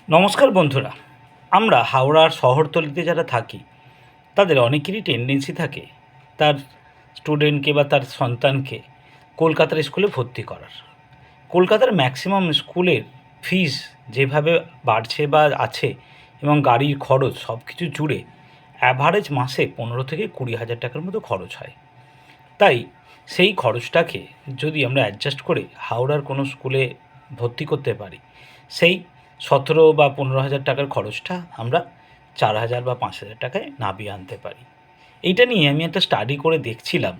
নমস্কার বন্ধুরা। আমরা হাওড়ার শহরতলিতে যারা থাকি তাদের অনেকেরই টেন্ডেন্সি থাকে তার স্টুডেন্টকে বা তার সন্তানকে কলকাতার স্কুলে ভর্তি করার। কলকাতার ম্যাক্সিমাম স্কুলের ফিস যেভাবে বাড়ছে বা আছে এবং গাড়ির খরচ সব কিছু জুড়ে অ্যাভারেজ মাসে 15 থেকে 20 হাজার টাকার মতো খরচ হয়। তাই সেই খরচটাকে যদি আমরা অ্যাডজাস্ট করে হাওড়ার কোনো স্কুলে ভর্তি করতে পারি, সেই 17 বা 15 হাজার টাকার খরচটা আমরা 4 হাজার বা 5 হাজার টাকায় নামিয়ে আনতে পারি। এইটা নিয়ে আমি একটা স্টাডি করে দেখছিলাম,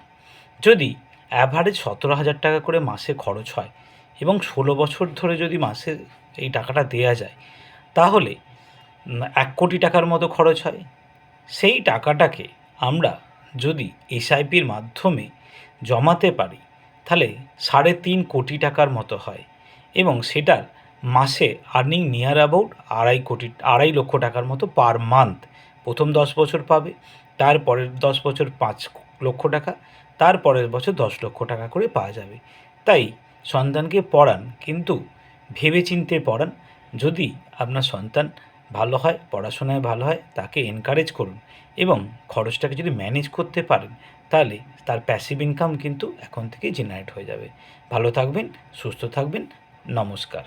যদি অ্যাভারেজ 17 হাজার টাকা করে মাসে খরচ হয় এবং 16 বছর ধরে যদি মাসে এই টাকাটা দেয়া যায়, তাহলে 1 কোটি টাকার মতো খরচ হয়। সেই টাকাটাকে আমরা যদি এসআইপির মাধ্যমে জমাতে পারি, তাহলে 3.5 কোটি টাকার মতো হয় এবং সেটার মাসে আর্নিং নিয়ার অ্যাবাউট 2.5 লক্ষ টাকার মতো পার মান্থ। প্রথম 10 বছর পাবে, তারপরের 10 বছর 5 লক্ষ টাকা, তারপরের বছর 10 লক্ষ টাকা করে পাওয়া যাবে। তাই সন্তানকে পড়ান, কিন্তু ভেবেচিন্তে পড়ান। যদি আপনার সন্তান ভালো হয়, পড়াশোনায় ভালো হয়, তাকে এনকারেজ করুন এবং খরচটাকে যদি ম্যানেজ করতে পারেন, তাহলে তার প্যাসিভ ইনকাম কিন্তু এখন থেকেই জেনারেট হয়ে যাবে। ভালো থাকবেন, সুস্থ থাকবেন। নমস্কার।